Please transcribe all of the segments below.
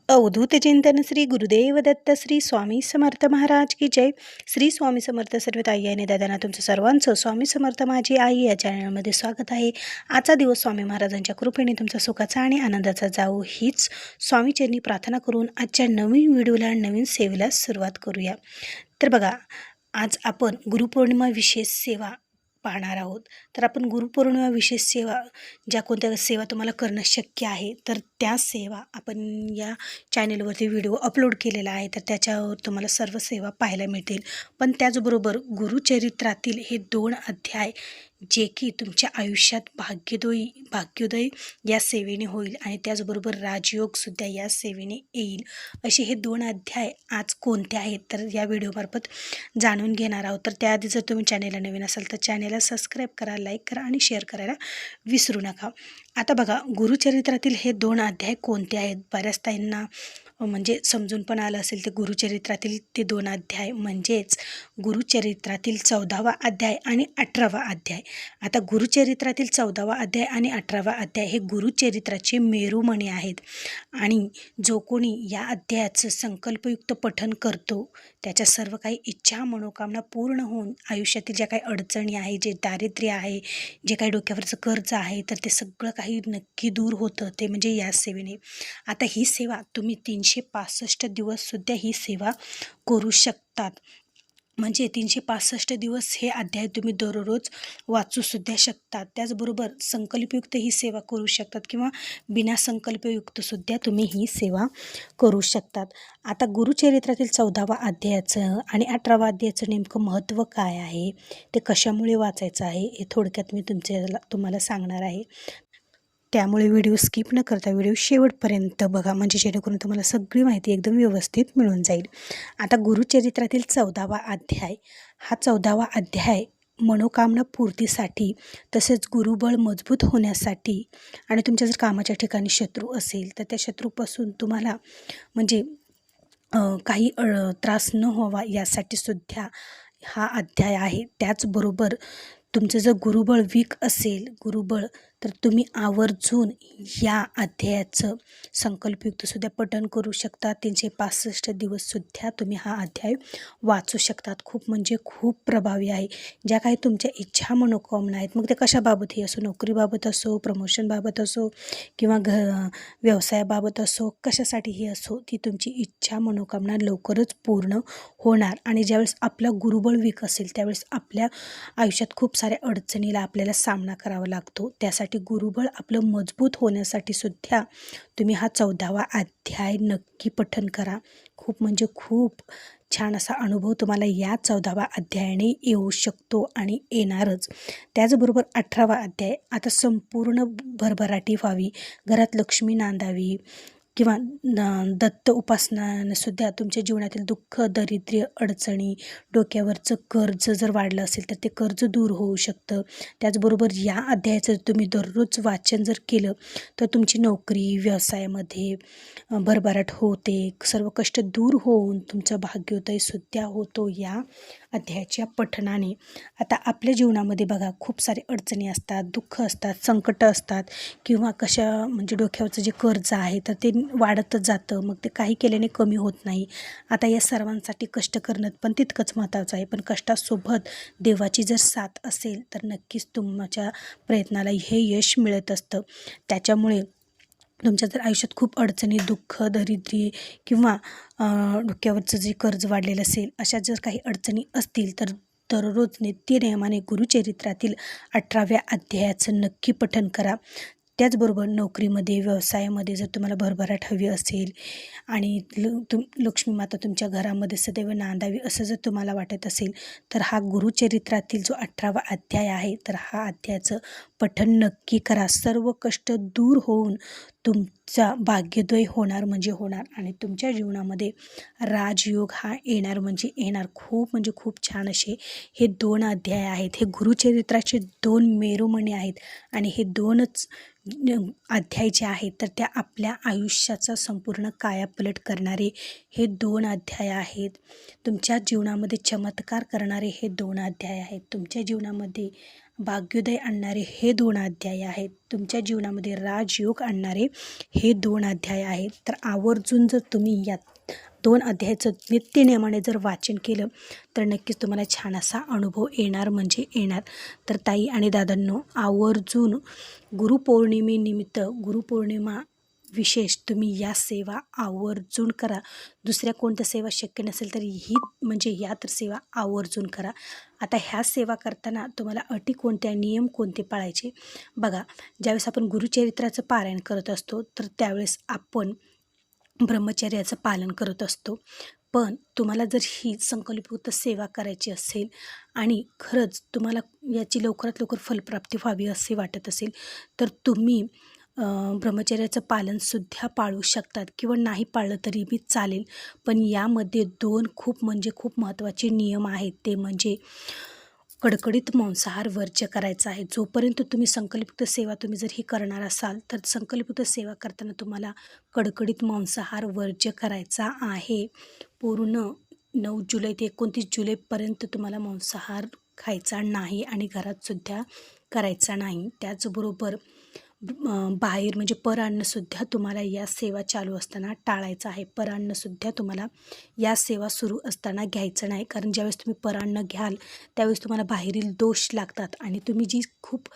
अवधूत चिंतन श्री गुरुदेव दत्त श्री स्वामी समर्थ महाराज की जय. श्री स्वामी समर्थ. सर्व ताई आणि दादांना तुमचं सर्वांचं स्वामी समर्थ माझी आई या चॅनलमध्ये स्वागत आहे. आजचा दिवस स्वामी महाराजांच्या कृपेने तुमचा सुखाचा आणि आनंदाचा जावो हीच स्वामीचरणी प्रार्थना करून आजच्या नवीन व्हिडिओला नवीन सेवेला सुरुवात करूया. तर बघा, आज आपण गुरुपौर्णिमा विशेष सेवा पाहणार आहोत. तर आपण गुरुपौर्णिमा विशेष सेवा ज्या कोणत्या सेवा तुम्हाला करणं शक्य आहे तर त्या सेवा आपण या चॅनेलवरती व्हिडिओ अपलोड केलेला आहे, तर त्याच्यावर तुम्हाला सर्व सेवा पाहायला मिळतील. पण त्याचबरोबर गुरुचरित्रातील हे 2 अध्याय जे की तुमच्या आयुष्यात भाग्योदय या सेवेने होईल आणि त्याचबरोबर राजयोगसुद्धा या सेवेने येईल. असे हे 2 अध्याय आज कोणते आहेत तर या व्हिडिओमार्फत जाणून घेणार आहोत. तर त्याआधी जर तुम्ही चॅनेलला नवीन असाल तर चॅनेलला सबस्क्राईब करा, लाईक करा आणि शेअर करायला विसरू नका. आता बघा, गुरुचरित्रातील हे 2 अध्याय कोणते आहेत. बऱ्याच ताईंना म्हणजे समजून पण आलं असेल. ते गुरुचरित्रातील ते 2 अध्याय म्हणजेच गुरुचरित्रातील 14वा अध्याय आणि 18वा अध्याय. आता गुरुचरित्रातील 14वा अध्याय आणि 18वा अध्याय हे गुरुचरित्राचे मेरुमणी आहेत आणि जो कोणी या अध्यायाचं संकल्पयुक्त पठण करतो त्याच्या सर्व काही इच्छा मनोकामना पूर्ण होऊन आयुष्यातील ज्या काही अडचणी आहे, जे दारिद्र्य आहे, जे काही डोक्यावरचं कर्ज आहे, तर ते सगळं काही नक्की दूर होतं, ते म्हणजे या सेवेने. आता ही सेवा तुम्ही 365 दिवससुद्धा ही सेवा करू शकतात. म्हणजे 365 दिवस हे अध्याय तुम्ही दररोज वाचूसुद्धा शकतात. त्याचबरोबर संकल्पयुक्त ही सेवा करू शकतात किंवा बिना संकल्पयुक्तसुद्धा तुम्ही ही सेवा करू शकतात. आता गुरुचरित्रातील 14वा अध्यायाचं आणि 18वा अध्यायाचं नेमकं महत्त्व काय आहे, ते कशामुळे वाचायचं आहे, हे थोडक्यात मी तुम्हाला सांगणार आहे. त्यामुळे व्हिडिओ स्किप न करता व्हिडिओ शेवटपर्यंत बघा, म्हणजे जेणेकरून तुम्हाला सगळी माहिती एकदम व्यवस्थित मिळून जाईल. आता गुरुचरित्रातील 14वा अध्याय, हा 14वा अध्याय मनोकामना पूर्तीसाठी तसेच गुरुबळ मजबूत होण्यासाठी आणि तुमच्या जर कामाच्या ठिकाणी शत्रू असेल तर त्या शत्रूपासून तुम्हाला म्हणजे काही त्रास न व्हावा यासाठी सुद्धा हा अध्याय आहे. त्याचबरोबर तुमचं जर गुरुबळ वीक असेल तर तुम्ही आवर्जून या अध्यायाचं संकल्पयुक्तसुद्धा पठण करू शकता. 365 दिवससुद्धा तुम्ही हा अध्याय वाचू शकतात. खूप म्हणजे खूप प्रभावी आहे. ज्या काही तुमच्या इच्छा मनोकामना आहेत, मग ते कशाबाबतही असो, नोकरीबाबत असो, प्रमोशनबाबत असो किंवा व्यवसायाबाबत असो, कशासाठीही असो, ती तुमची इच्छा मनोकामना लवकरच पूर्ण होणार. आणि ज्यावेळेस आपला गुरुबळ वीक असेल त्यावेळेस आपल्या आयुष्यात खूप साऱ्या अडचणीला आपल्याला सामना करावा लागतो. त्यासाठी गुरुबळ आपलं मजबूत होण्यासाठी सुद्धा तुम्ही हा 14वा अध्याय नक्की पठण करा. खूप म्हणजे खूप छान असा अनुभव तुम्हाला या 14व्या अध्यायाने येऊ शकतो आणि येणारच. त्याचबरोबर 18वा अध्याय, आता संपूर्ण भरभराटी व्हावी, घरात लक्ष्मी नांदावी किंवा दत्त उपासनानेसुद्धा तुमच्या जीवनातील दुःख, दारिद्र्य, अडचणी, डोक्यावरचं कर्ज जर वाढलं असेल तर ते कर्ज दूर होऊ शकतं. त्याचबरोबर या अध्यायाचं तुम्ही दररोज वाचन जर केलं तर तुमची नोकरी, व्यवसायामध्ये भरभराट होते, सर्व कष्ट दूर होऊन तुमचा भाग्योदयसुद्धा होतो या अध्यायाच्या पठणाने. आता आपल्या जीवनामध्ये बघा, खूप सारे अडचणी असतात, दुःख असतात, संकट असतात किंवा म्हणजे डोक्यावरचं जे कर्ज आहे तर ते वाढतच जातं, मग ते काही केल्याने कमी होत नाही. आता या सर्वांसाठी कष्ट करणं पण तितकंच महत्त्वाचं आहे. पण कष्टासोबत देवाची जर साथ असेल तर नक्कीच तुमच्या प्रयत्नाला हे यश मिळत असतं. त्याच्यामुळे तुमच्या जर आयुष्यात खूप अडचणी, दुःख, दारिद्र्य किंवा डोक्यावरचं जे कर्ज वाढलेलं असेल, अशा जर काही अडचणी असतील तर दररोज नित्यनेमाने गुरुचरित्रातील 18व्या अध्यायाचं नक्की पठण करा. त्याचबरोबर नोकरीमध्ये, व्यवसायामध्ये जर तुम्हाला भरभराट हवी असेल आणि लक्ष्मी माता तुमच्या घरामध्ये सदैव नांदावी असं जर तुम्हाला वाटत असेल तर हा गुरुचरित्रातील जो 18वा अध्याय आहे तर हा अध्यायाचं पठण नक्की करा. सर्व कष्ट दूर होऊन तुमचा भाग्योदय होणार म्हणजे होणार आणि तुमच्या जीवनामध्ये राजयोग हा येणार म्हणजे येणार. खूप म्हणजे खूप छान असे हे 2 अध्याय आहेत. हे गुरुचरित्राचे 2 मेरुमणी आहेत आणि हे 2च अध्याय जे आहेत तर त्या आपल्या आयुष्याचा संपूर्ण कायापलट करणारे हे 2 अध्याय आहेत. तुमच्या जीवनामध्ये चमत्कार करणारे हे 2 अध्याय आहेत. तुमच्या जीवनामध्ये भाग्योदय आणणारे हे 2 अध्याय आहेत. तुमच्या जीवनामध्ये राजयोग आणणारे हे 2 अध्याय आहेत. तर आवर्जून जर तुम्ही या 2 अध्यायाचं नित्यनेमाने जर वाचन केलं तर नक्कीच तुम्हाला छान असा अनुभव येणार म्हणजे येणार. तर ताई आणि दादांनो, आवर्जून गुरुपौर्णिमेनिमित्त गुरुपौर्णिमा विशेष तुम्ही या सेवा आवर्जून करा. दुसऱ्या कोणत्या सेवा शक्य नसेल तरी ही म्हणजे या तर सेवा आवर्जून करा. आता ह्या सेवा करताना तुम्हाला अटी कोणत्या, नियम कोणते पाळायचे बघा. ज्यावेळेस आपण गुरुचरित्राचं पारायण करत असतो तर त्यावेळेस आपण ब्रह्मचर्याचं पालन करत असतो. पण तुम्हाला जर ही संकल्पयुक्त सेवा करायची असेल आणि खरंच तुम्हाला याची लवकरात लवकर फलप्राप्ती व्हावी असे वाटत असेल तर तुम्ही ब्रह्मचर्याचं पालनसुद्धा पाळू शकतात किंवा नाही पाळलं तरी बी चालेल. पण यामध्ये 2 खूप म्हणजे खूप महत्त्वाचे नियम आहेत. ते म्हणजे कडकडीत मांसाहार वर्ज्य करायचा आहे. जोपर्यंत तुम्ही संकल्पयुक्त सेवा तुम्ही जर ही करणार असाल तर संकल्पयुक्त सेवा करताना तुम्हाला कडकडीत मांसाहार वर्ज्य करायचा आहे. पूर्ण 9 जुलै ते 29 जुलैपर्यंत तुम्हाला मांसाहार खायचा नाही आणि घरातसुद्धा करायचा नाही. त्याचबरोबर बाहेर म्हणजे परान्नसुद्धा तुम्हाला या सेवा चालू असताना टाळायचं आहे. परान्नसुद्धा तुम्हाला या सेवा सुरू असताना घ्यायचं नाही. कारण ज्यावेळेस तुम्ही परान्न घ्याल त्यावेळेस तुम्हाला बाहेरील दोष लागतात आणि तुम्ही जी खूप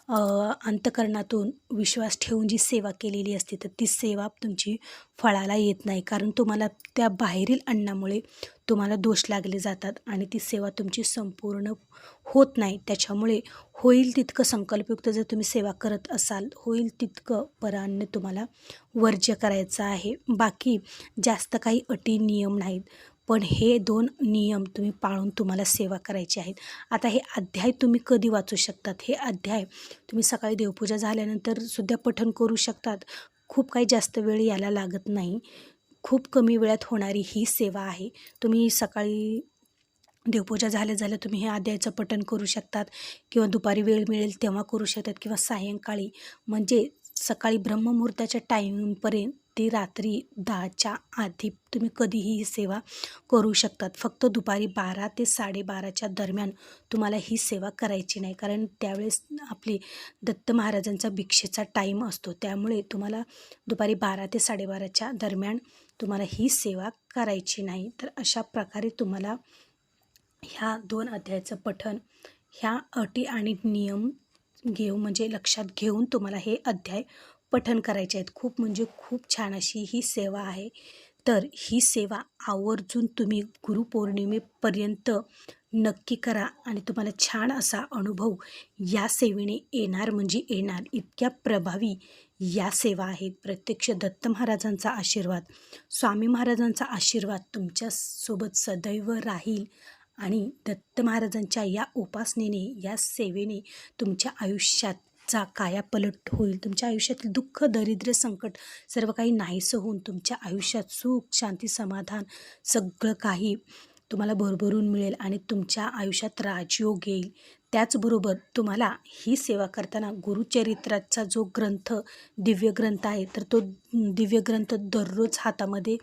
अंतःकरणातून विश्वास ठेवून जी सेवा केलेली असते तर ती सेवा तुमची फळाला येत नाही. कारण तुम्हाला त्या बाहेरील अन्नामुळे तुम्हाला दोष लागले जातात आणि ती सेवा तुमची संपूर्ण होत नाही. त्याच्यामुळे होईल तितकं संकल्पयुक्त जर तुम्ही सेवा करत असाल, होईल तितकं परान्न तुम्हाला वर्ज्य करायचं आहे. बाकी जास्त काही अटी नियम नाहीत. पण हे 2 नियम तुम्ही पाळून तुम्हाला सेवा करायची आहेत. आता हे अध्याय तुम्ही कधी वाचू शकतात? हे अध्याय तुम्ही सकाळी देवपूजा झाल्यानंतर सुद्धा पठण करू शकतात. खूप काही जास्त वेळ याला लागत नाही. खूप कमी वेळात होणारी ही सेवा आहे. तुम्ही सकाळी देवपूजा झाल्या तुम्ही हे अध्यायाचं पठण करू शकतात किंवा दुपारी वेळ मिळेल तेव्हा करू शकतात किंवा सायंकाळी म्हणजे सकाळी ब्रह्ममुहूर्ताच्या टायमिंगपर्यंत ते रात्री 10च्या आधी तुम्ही कधीही ही सेवा करू शकतात. फक्त दुपारी 12 ते 12:30च्या दरम्यान तुम्हाला ही सेवा करायची नाही. कारण त्यावेळेस आपली दत्त महाराजांचा भिक्षेचा टाईम असतो. त्यामुळे तुम्हाला दुपारी 12 ते 12:30च्या दरम्यान तुम्हाला ही सेवा करायची नाही. तर अशा प्रकारे तुम्हाला ह्या 2 अध्यायाचं पठण ह्या अटी आणि नियम म्हणजे लक्षात घेऊन तुम्हाला हे अध्याय पठण करायचे आहेत. खूप म्हणजे खूप छान अशी ही सेवा आहे. तर ही सेवा आवर्जून तुम्ही गुरुपौर्णिमेपर्यंत नक्की करा आणि तुम्हाला छान असा अनुभव या सेवेने येणार म्हणजे येणार. इतक्या प्रभावी या सेवा आहेत. प्रत्यक्ष दत्त महाराजांचा आशीर्वाद, स्वामी महाराजांचा आशीर्वाद तुमच्यासोबत सदैव राहील आणि दत्त महाराजांच्या या उपासनेने, या सेवेने तुमच्या आयुष्याचा कायापलट होईल. तुमच्या आयुष्यातील दुःख, दारिद्र्य, संकट सर्व काही नाहीसं होऊन तुमच्या आयुष्यात सुख, शांती, समाधान सगळं काही तुम्हाला भरभरून मिळेल आणि तुमच्या आयुष्यात राजयोग येईल. त्याचबरोबर तुम्हाला ही सेवा करताना गुरुचरित्राचा जो ग्रंथ, दिव्य ग्रंथ आहे तर तो दिव्य ग्रंथ दररोज हातामध्ये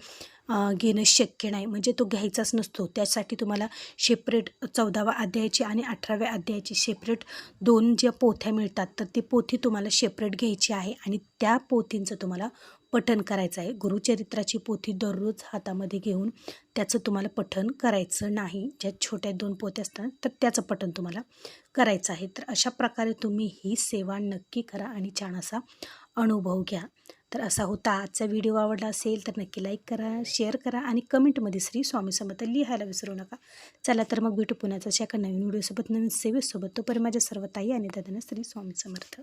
घेणं शक्य नाही. म्हणजे तो घ्यायचाच नसतो. त्यासाठी तुम्हाला सेपरेट 14व्या अध्यायाची आणि 18व्या अध्यायाची सेपरेट 2 ज्या पोथ्या मिळतात तर ती पोथी तुम्हाला सेपरेट घ्यायची आहे आणि त्या पोथींचं तुम्हाला पठण करायचं आहे. गुरुचरित्राची पोथी दररोज हातामध्ये घेऊन त्याचं तुम्हाला पठण करायचं नाही. ज्या छोट्या 2 पोथ्या असतात तर त्याचं पठण तुम्हाला करायचं आहे. तर अशा प्रकारे तुम्ही ही सेवा नक्की करा आणि छान असा अनुभव घ्या. तर असा होता आजचा व्हिडिओ. आवडला असेल तर नक्की लाईक करा, शेअर करा आणि कमेंटमध्ये श्री स्वामी समर्थ लिहायला विसरू नका. चला तर मग भेटू पुण्याच्या एका नवीन व्हिडिओसोबत, नवीन सेवेसोबत. तोपर्यंत माझ्या सर्व ताई आणि दादांना श्री स्वामी समर्थ.